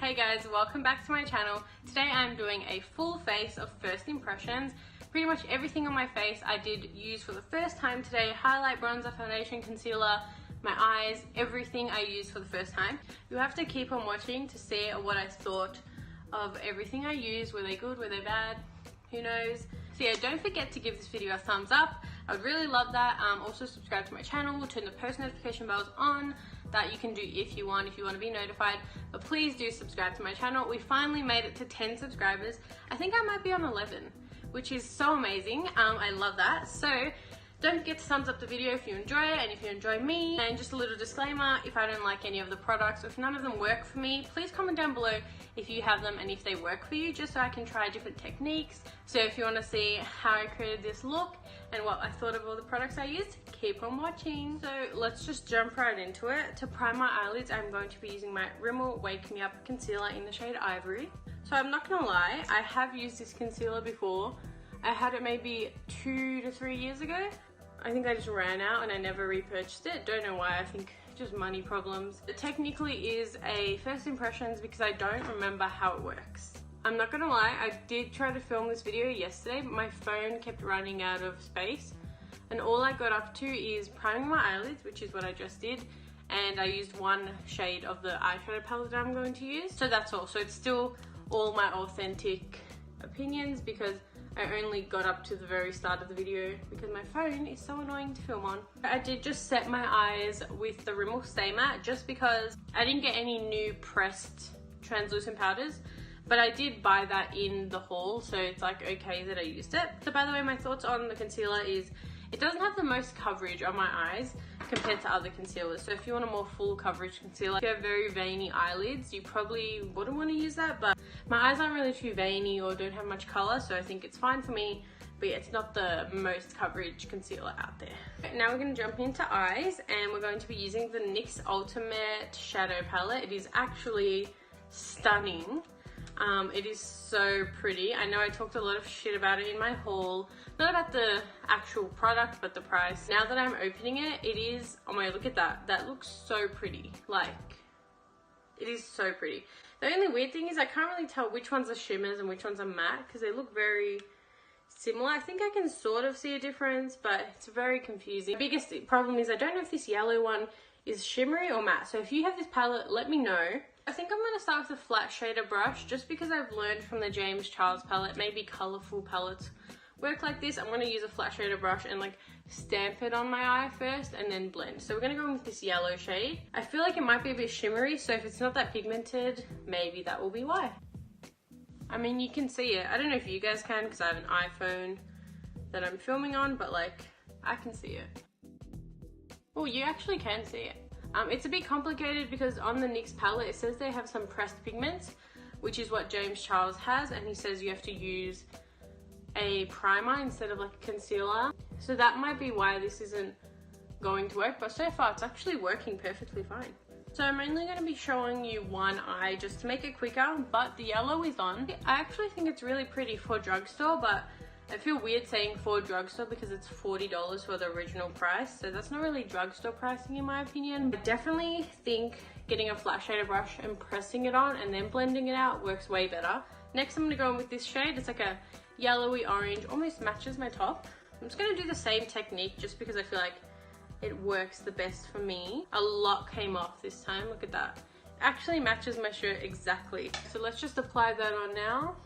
Hey guys, welcome back to my channel. Today I'm doing a full face of first impressions. Pretty much everything on my face I did use for the first time today. Highlight, bronzer, foundation, concealer, my eyes, everything I used for the first time. You have to keep on watching to see what I thought of everything I used. Were they good, were they bad? Who knows? So yeah, don't forget to give this video a thumbs up. I would really love that. Also subscribe to my channel, turn the post notification bells on. That you can do if you want to be notified, but please do subscribe to my channel. We finally made it to 10 subscribers. I think I might be on 11, which is so amazing. I love that. So don't forget to thumbs up the video if you enjoy it and if you enjoy me. And just a little disclaimer, if I don't like any of the products or if none of them work for me, please comment down below if you have them and if they work for you, just so I can try different techniques. So if you want to see how I created this look and what I thought of all the products I used, keep on watching. So let's just jump right into it. To prime my eyelids, I'm going to be using my Rimmel Wake Me Up concealer in the shade Ivory. So I'm not gonna lie, I have used this concealer before. I had it maybe 2 to 3 years ago. I think I just ran out and I never repurchased it. Don't know why, I think just money problems. It technically is a first impressions because I don't remember how it works. I'm not gonna lie, I did try to film this video yesterday, but my phone kept running out of space. And all I got up to is priming my eyelids, which is what I just did. And I used one shade of the eyeshadow palette that I'm going to use. So that's all. So it's still all my authentic opinions because I only got up to the very start of the video because my phone is so annoying to film on. I did just set my eyes with the Rimmel Stay Matte just because I didn't get any new pressed translucent powders, but I did buy that in the haul, so it's like okay that I used it. So by the way, my thoughts on the concealer is it doesn't have the most coverage on my eyes compared to other concealers. So if you want a more full coverage concealer, if you have very veiny eyelids, you probably wouldn't want to use that, but my eyes aren't really too veiny or don't have much color, so I think it's fine for me, but yeah, it's not the most coverage concealer out there. Now we're going to jump into eyes, and we're going to be using the NYX Ultimate Shadow Palette. It is actually stunning. It is so pretty. I know I talked a lot of shit about it in my haul, not about the actual product but the price. Now that I'm opening it, it is, oh my, look at that. That looks so pretty. Like, it is so pretty. The only weird thing is I can't really tell which ones are shimmers and which ones are matte because they look very similar. I think I can sort of see a difference, but it's very confusing. The biggest problem is I don't know if this yellow one is shimmery or matte. So if you have this palette, let me know. I think I'm going to start with a flat shader brush just because I've learned from the James Charles palette, maybe colourful palettes work like this. I'm going to use a flat shader brush and like stamp it on my eye first and then blend. So we're going to go in with this yellow shade. I feel like it might be a bit shimmery, so if it's not that pigmented, maybe that will be why. I mean, you can see it. I don't know if you guys can because I have an iPhone that I'm filming on, but like, I can see it. Oh, you actually can see it. It's a bit complicated because on the NYX palette it says they have some pressed pigments, which is what James Charles has, and he says you have to use a primer instead of like a concealer. So that might be why this isn't going to work, but so far it's actually working perfectly fine. So I'm only going to be showing you one eye just to make it quicker, but the yellow is on. I actually think it's really pretty for drugstore, but I feel weird saying for drugstore because it's $40 for the original price, so that's not really drugstore pricing in my opinion. I definitely think getting a flat shader brush and pressing it on and then blending it out works way better. Next I'm going to go in with this shade. It's like a yellowy orange, almost matches my top. I'm just going to do the same technique just because I feel like it works the best for me. A lot came off this time, look at that. It actually matches my shirt exactly. So let's just apply that on now.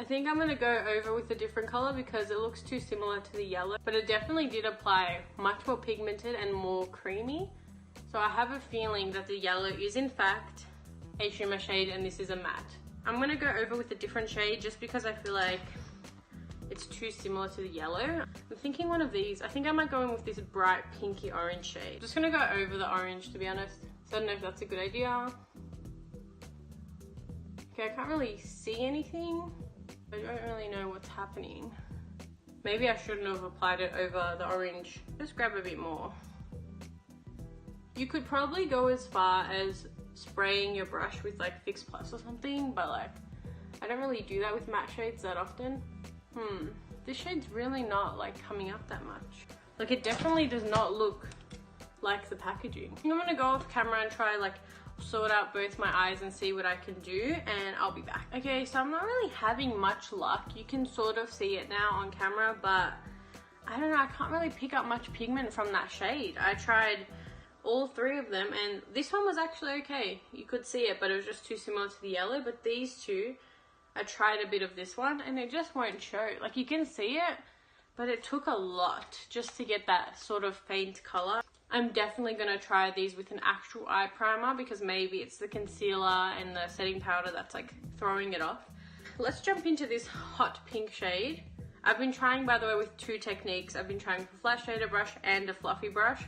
I think I'm going to go over with a different color because it looks too similar to the yellow, but it definitely did apply much more pigmented and more creamy. So I have a feeling that the yellow is in fact a shimmer shade and this is a matte. I'm going to go over with a different shade just because I feel like it's too similar to the yellow. I'm thinking one of these. I think I might go in with this bright pinky orange shade. I'm just going to go over the orange to be honest. So I don't know if that's a good idea. Okay, I can't really see anything. I don't really know what's happening. Maybe I shouldn't have applied it over the orange. Just grab a bit more. You could probably go as far as spraying your brush with like Fix Plus or something, but like I don't really do that with matte shades that often. This shade's really not like coming up that much. Like it definitely does not look like the packaging. I think I'm gonna go off camera and try like sort out both my eyes and see what I can do, and I'll be back. Okay, so I'm not really having much luck. You can sort of see it now on camera, but I don't know, I can't really pick up much pigment from that shade. I tried all three of them and this one was actually okay. You could see it, but it was just too similar to the yellow. But these two, I tried a bit of this one and it just won't show. Like you can see it, but it took a lot just to get that sort of faint color. I'm definitely going to try these with an actual eye primer because maybe it's the concealer and the setting powder that's like throwing it off. Let's jump into this hot pink shade. I've been trying, by the way, with two techniques. I've been trying with a flat shader brush and a fluffy brush,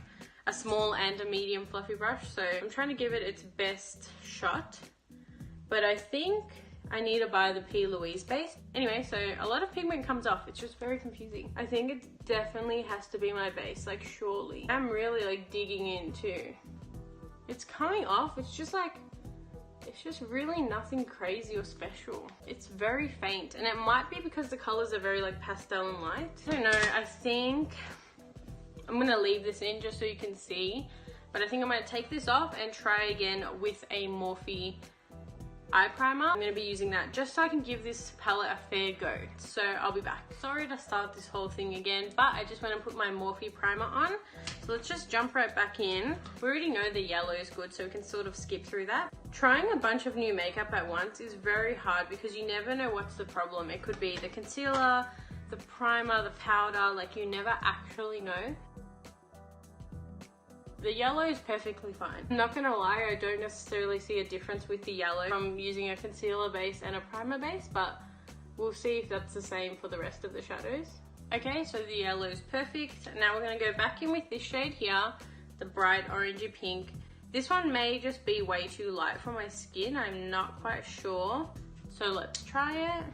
a small and a medium fluffy brush. So I'm trying to give it its best shot, but I think I need to buy the P. Louise base. Anyway, so a lot of pigment comes off. It's just very confusing. I think it definitely has to be my base, like surely. I'm really like digging in too. It's coming off. It's just like, it's just really nothing crazy or special. It's very faint, and it might be because the colors are very like pastel and light. I don't know, I think I'm gonna leave this in just so you can see, but I think I'm gonna take this off and try again with a Morphe eye primer. I'm going to be using that just so I can give this palette a fair go. So I'll be back. Sorry to start this whole thing again, but I just want to put my Morphe primer on. So let's just jump right back in. We already know the yellow is good, so we can sort of skip through that. Trying a bunch of new makeup at once is very hard because you never know what's the problem. It could be the concealer, the primer, the powder, like you never actually know. The yellow is perfectly fine. I'm not gonna lie, I don't necessarily see a difference with the yellow from using a concealer base and a primer base, but we'll see if that's the same for the rest of the shadows. Okay, so the yellow is perfect. Now we're gonna go back in with this shade here, the bright orangey pink. This one may just be way too light for my skin, I'm not quite sure. So let's try it.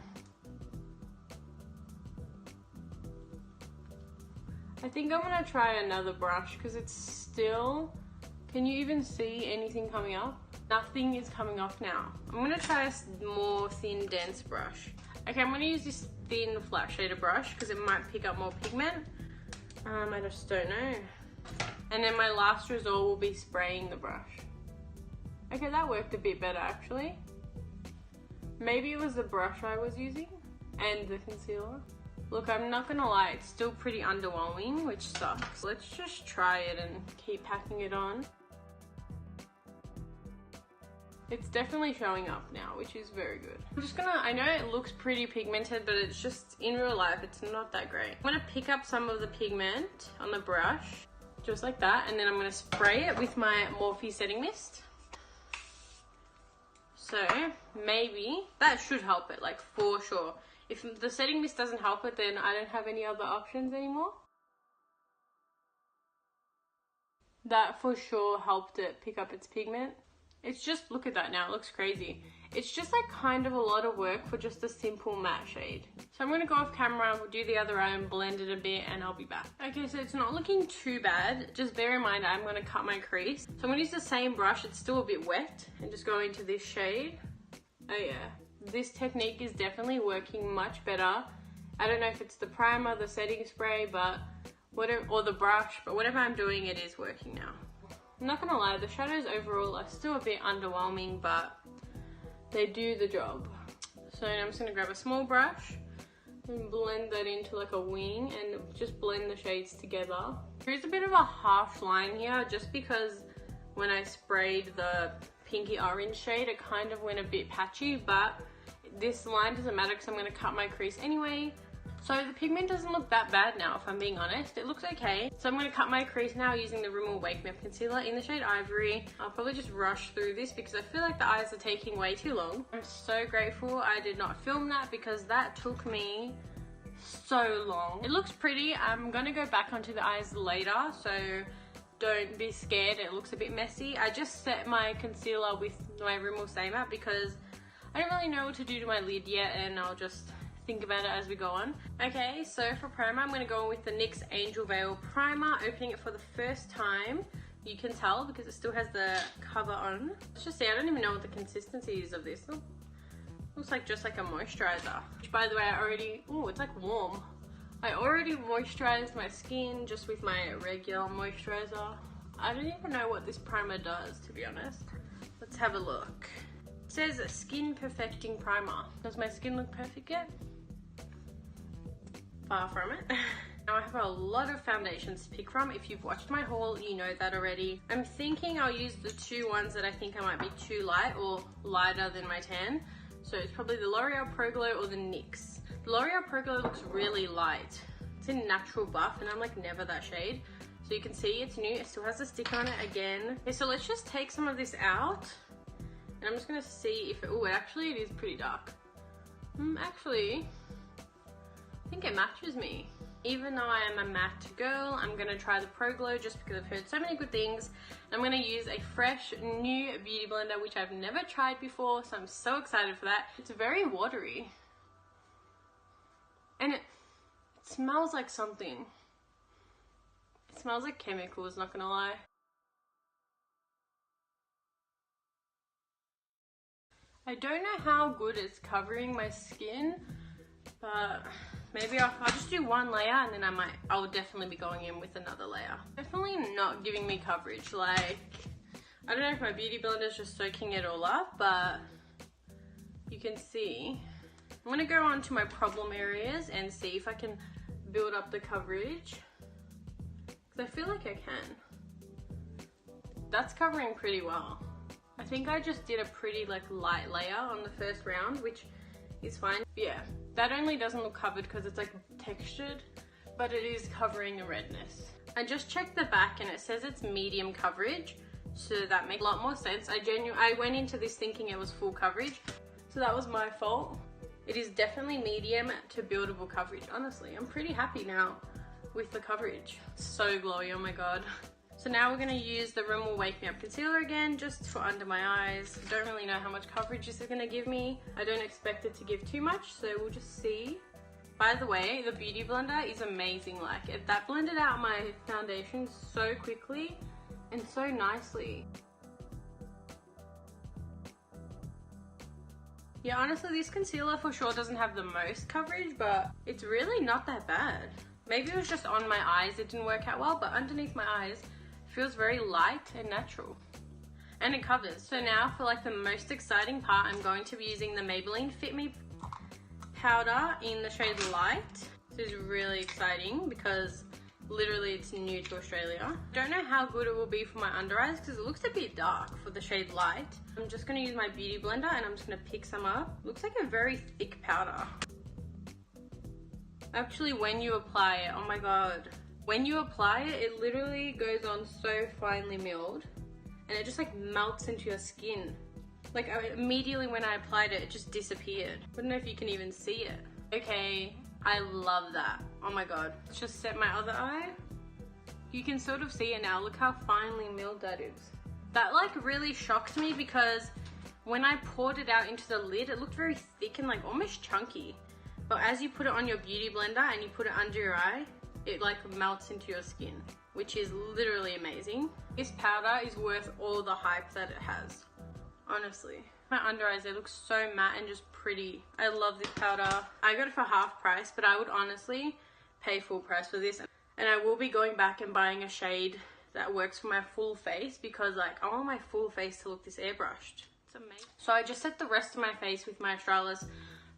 I think I'm gonna try another brush because it's still, can you even see anything coming up? Nothing is coming off now. I'm gonna try a more thin, dense brush. Okay, I'm gonna use this thin flat shader brush because it might pick up more pigment. I just don't know. And then my last resort will be spraying the brush. Okay, that worked a bit better actually. Maybe it was the brush I was using and the concealer. Look, I'm not gonna lie, it's still pretty underwhelming, which sucks. Let's just try it and keep packing it on. It's definitely showing up now, which is very good. I'm just gonna, I know it looks pretty pigmented, but it's just, in real life, it's not that great. I'm gonna pick up some of the pigment on the brush, just like that, and then I'm gonna spray it with my Morphe setting mist. So, maybe, that should help it, like for sure. If the setting mist doesn't help it, then I don't have any other options anymore. That for sure helped it pick up its pigment. It's just, look at that now, it looks crazy. It's just like kind of a lot of work for just a simple matte shade. So I'm gonna go off camera, we'll do the other eye and blend it a bit and I'll be back. Okay, so it's not looking too bad. Just bear in mind, I'm gonna cut my crease. So I'm gonna use the same brush, it's still a bit wet, and just go into this shade. Oh yeah. This technique is definitely working much better. I don't know if it's the primer, the setting spray, but whatever, or the brush, but whatever I'm doing, it is working now. I'm not gonna lie, the shadows overall are still a bit underwhelming, but they do the job. So I'm just gonna grab a small brush and blend that into like a wing and just blend the shades together. There's a bit of a harsh line here just because when I sprayed the pinky orange shade, it kind of went a bit patchy, but this line doesn't matter because I'm going to cut my crease anyway. So the pigment doesn't look that bad now, if I'm being honest. It looks okay. So I'm going to cut my crease now using the Rimmel Wake Me Up Concealer in the shade Ivory. I'll probably just rush through this because I feel like the eyes are taking way too long. I'm so grateful I did not film that because that took me so long. It looks pretty. I'm going to go back onto the eyes later, so don't be scared. It looks a bit messy. I just set my concealer with my Rimmel Stay Matte because I don't really know what to do to my lid yet, and I'll just think about it as we go on. Okay, so for primer, I'm going to go in with the NYX Angel Veil Primer, opening it for the first time. You can tell because it still has the cover on. Let's just see, I don't even know what the consistency is of this. Oh, looks like just like a moisturizer. Which, by the way, I already, oh, it's like warm. I already moisturized my skin just with my regular moisturizer. I don't even know what this primer does, to be honest. Let's have a look. It says skin perfecting primer. Does my skin look perfect yet? Far from it. Now I have a lot of foundations to pick from. If you've watched my haul, you know that already. I'm thinking I'll use the two ones that I think I might be too light or lighter than my tan. So it's probably the L'Oreal Pro Glow or the NYX. The L'Oreal Pro Glow looks really light. It's in Natural Buff and I'm like never that shade. So you can see it's new. It still has a sticker on it again. Okay, so let's just take some of this out. And I'm just gonna see if it, oh, actually it is pretty dark. Actually, I think it matches me. Even though I am a matte girl, I'm gonna try the Pro Glow just because I've heard so many good things. I'm gonna use a fresh new beauty blender, which I've never tried before, so I'm so excited for that. It's very watery. And it smells like something. It smells like chemicals, not gonna lie. I don't know how good it's covering my skin, but maybe I'll just do one layer and then I'll definitely be going in with another layer. Definitely not giving me coverage. Like, I don't know if my beauty blender is just soaking it all up, but you can see. I'm gonna go on to my problem areas and see if I can build up the coverage. Because I feel like I can. That's covering pretty well. I think I just did a pretty like light layer on the first round, which is fine. Yeah, that only doesn't look covered because it's like textured, but it is covering the redness. I just checked the back and it says it's medium coverage, so that makes a lot more sense. I went into this thinking it was full coverage, so that was my fault. It is definitely medium to buildable coverage. Honestly, I'm pretty happy now with the coverage. So glowy, oh my god. So now we're going to use the Rimmel Wake Me Up Concealer again, just for under my eyes. I don't really know how much coverage this is going to give me. I don't expect it to give too much, so we'll just see. By the way, the Beauty Blender is amazing. Like, that blended out my foundation so quickly and so nicely. Yeah, honestly, this concealer for sure doesn't have the most coverage, but it's really not that bad. Maybe it was just on my eyes it didn't work out well, but underneath my eyes, feels very light and natural, and it covers. So now for like the most exciting part, I'm going to be using the Maybelline Fit Me powder in the shade Light. This is really exciting because literally it's new to Australia. I don't know how good it will be for my under eyes because it looks a bit dark for the shade Light. I'm just going to use my beauty blender and I'm just going to pick some up. Looks like a very thick powder. Actually, when you apply it, oh my god. When you apply it, it literally goes on so finely milled and it just like melts into your skin. Like immediately when I applied it, it just disappeared. I don't know if you can even see it. Okay, I love that. Oh my god. Let's just set my other eye. You can sort of see it now. Look how finely milled that is. That like really shocked me because when I poured it out into the lid, it looked very thick and like almost chunky. But as you put it on your beauty blender and you put it under your eye, it like melts into your skin, which is literally amazing. This powder is worth all the hype that it has, honestly. My under eyes, they look so matte and just pretty. I love this powder. I got it for half price, but I would honestly pay full price for this. And I will be going back and buying a shade that works for my full face because like I want my full face to look this airbrushed. It's amazing. So I just set the rest of my face with my Australis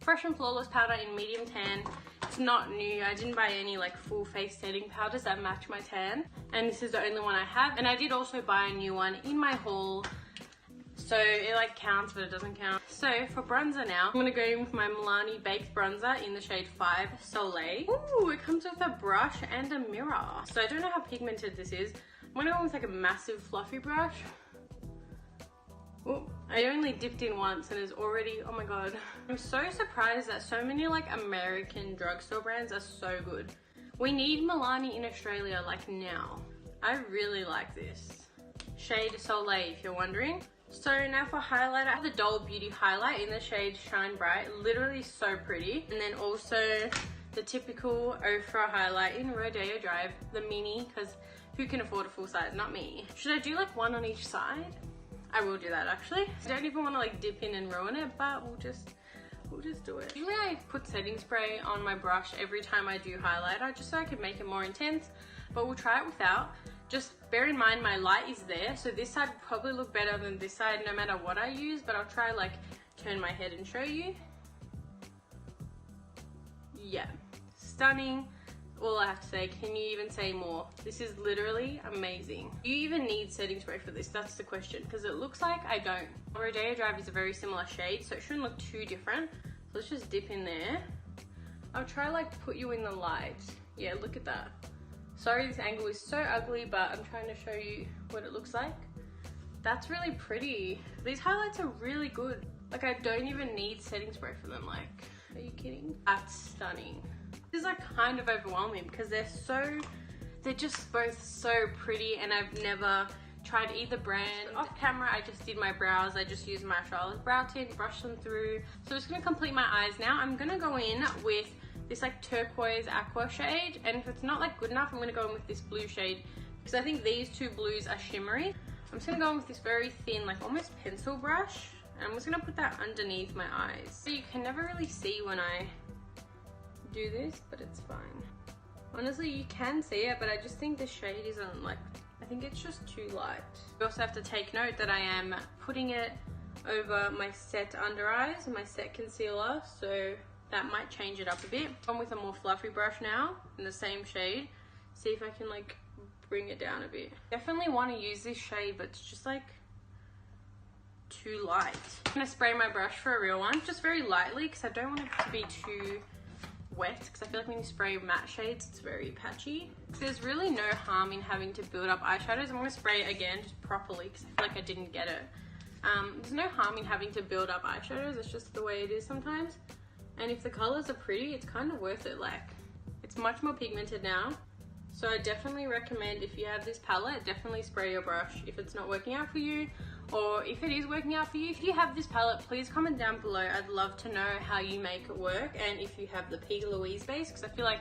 Fresh and Flawless powder in medium tan. It's not new. I didn't buy any like full face setting powders that match my tan, and this is the only one I have. And I did also buy a new one in my haul, so it like counts but it doesn't count. So for bronzer now, I'm gonna go in with my Milani Baked Bronzer in the shade 5 Soleil. Ooh, it comes with a brush and a mirror. So I don't know how pigmented this is. I'm gonna go with like a massive fluffy brush. Ooh, I only dipped in once and it's already, oh my god. I'm so surprised that so many like American drugstore brands are so good. We need Milani in Australia like now. I really like this. Shade Soleil if you're wondering. So now for highlighter, I have the Doll Beauty highlight in the shade Shine Bright. Literally so pretty. And then also the typical Ofra highlight in Rodeo Drive, the mini, because who can afford a full size? Not me. Should I do like one on each side? I will do that actually. I don't even want to like dip in and ruin it, but we'll just do it. Usually I put setting spray on my brush every time I do highlighter just so I can make it more intense, but we'll try it without. Just bear in mind my light is there, so this side will probably look better than this side no matter what I use, but I'll try like turn my head and show you. Yeah, stunning. All I have to say, can you even say more? This is literally amazing. Do you even need setting spray for this? That's the question, because it looks like I don't. Rodeo Drive is a very similar shade, so it shouldn't look too different. So let's just dip in there. I'll try like put you in the light. Yeah, look at that. Sorry this angle is so ugly, but I'm trying to show you what it looks like. That's really pretty. These highlights are really good. Like I don't even need setting spray for them. Like, are you kidding? That's stunning. This is like kind of overwhelming because they're just both so pretty, and I've never tried either brand. Off camera, I just did my brows. I just used my Australis brow tint, brush them through. So I'm just gonna complete my eyes now. I'm gonna go in with this like turquoise aqua shade, and if it's not like good enough, I'm gonna go in with this blue shade because I think these two blues are shimmery. I'm just gonna go in with this very thin, like almost pencil brush, and I'm just gonna put that underneath my eyes. So you can never really see when I do this, but it's fine. Honestly, you can see it, but I just think the shade isn't like, I think it's just too light. You also have to take note that I am putting it over my set under eyes and my set concealer, so that might change it up a bit. I'm with a more fluffy brush now in the same shade. See if I can like bring it down a bit. Definitely want to use this shade, but it's just like too light. I'm gonna spray my brush for a real one, just very lightly, because I don't want it to be too wet, because I feel like when you spray matte shades, it's very patchy. There's really no harm in having to build up eyeshadows. I'm gonna spray it again, just properly, because I feel like I didn't get it. There's no harm in having to build up eyeshadows. It's just the way it is sometimes. And if the colors are pretty, it's kind of worth it. Like, it's much more pigmented now. So I definitely recommend, if you have this palette, definitely spray your brush if it's not working out for you, or if it is working out for you. If you have this palette, please comment down below. I'd love to know how you make it work, and if you have the P. Louise base, because I feel like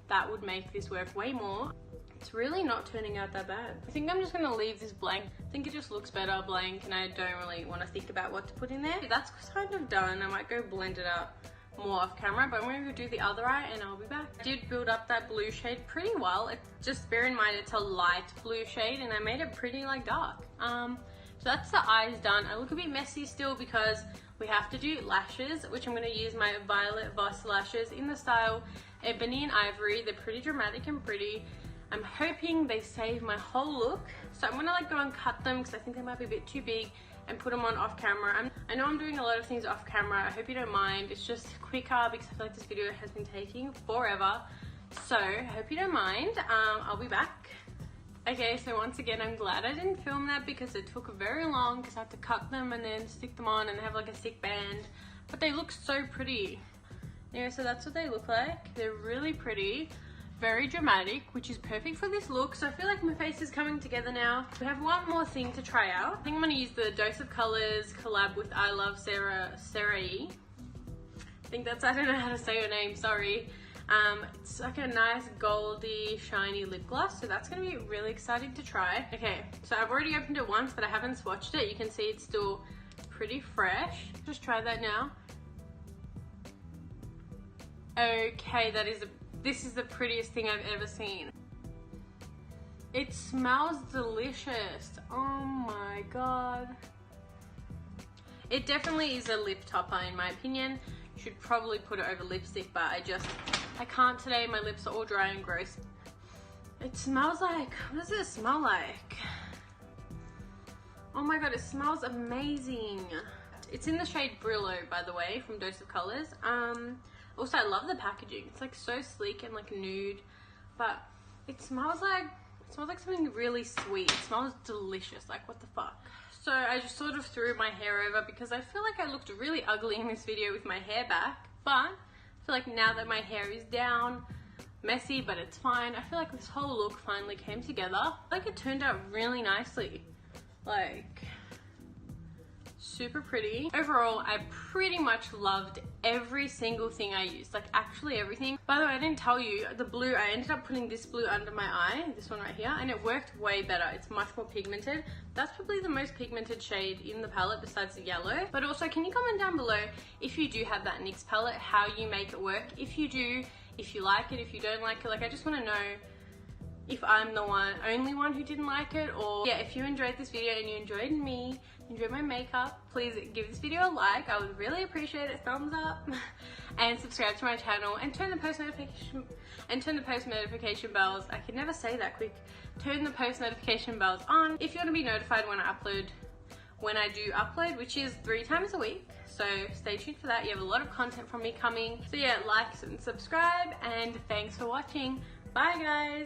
that would make this work way more. It's really not turning out that bad. I think I'm just gonna leave this blank. I think it just looks better blank, and I don't really want to think about what to put in there. That's kind of done. I might go blend it out more off camera, but I'm going to do the other eye and I'll be back. I did build up that blue shade pretty well. Just bear in mind it's a light blue shade, and I made it pretty like dark. So that's the eyes done. I look a bit messy still because we have to do lashes, which I'm going to use my Violet Voss lashes in the style Ebony and Ivory. They're pretty dramatic and pretty. I'm hoping they save my whole look. So I'm going to like go and cut them because I think they might be a bit too big, and put them on off camera. I know I'm doing a lot of things off camera. I hope you don't mind. It's just quicker because I feel like this video has been taking forever. So I hope you don't mind. I'll be back. Okay, so once again, I'm glad I didn't film that because it took very long because I had to cut them and then stick them on and have like a thick band. But they look so pretty. Anyway, so that's what they look like. They're really pretty. Very dramatic, which is perfect for this look. So I feel like my face is coming together now. We have one more thing to try out. I think I'm going to use the Dose of Colors collab with I Love Sarah E. I think that's, I don't know how to say her name, sorry. It's like a nice goldy shiny lip gloss, so that's going to be really exciting to try. Okay, so I've already opened it once, but I haven't swatched it. You can see it's still pretty fresh. Just try that now. Okay, this is the prettiest thing I've ever seen. It smells delicious. Oh my god. It definitely is a lip topper in my opinion. You should probably put it over lipstick, but I can't today. My lips are all dry and gross. It smells like, what does it smell like? Oh my god, it smells amazing. It's in the shade Brillo, by the way, from Dose of Colors. Also, I love the packaging. It's like so sleek and like nude, but it smells like something really sweet. It smells delicious. Like, what the fuck? So I just sort of threw my hair over because I feel like I looked really ugly in this video with my hair back, but I feel like now that my hair is down, messy, but it's fine. I feel like this whole look finally came together. Like, it turned out really nicely. Like, super pretty. Overall, I pretty much loved every single thing I used, like actually everything. By the way, I didn't tell you, the blue, I ended up putting this blue under my eye, this one right here, and it worked way better. It's much more pigmented. That's probably the most pigmented shade in the palette besides the yellow. But also, can you comment down below if you do have that NYX palette, how you make it work? If you do, if you like it, if you don't like it, like I just want to know if I'm the only one who didn't like it, or yeah, if you enjoyed this video and you enjoyed me, enjoyed my makeup, please give this video a like. I would really appreciate it. Thumbs up and subscribe to my channel and turn the post notification bells. I can never say that quick. Turn the post notification bells on if you want to be notified when I do upload, which is 3 times a week. So stay tuned for that. You have a lot of content from me coming. So yeah, like and subscribe, and thanks for watching. Bye guys.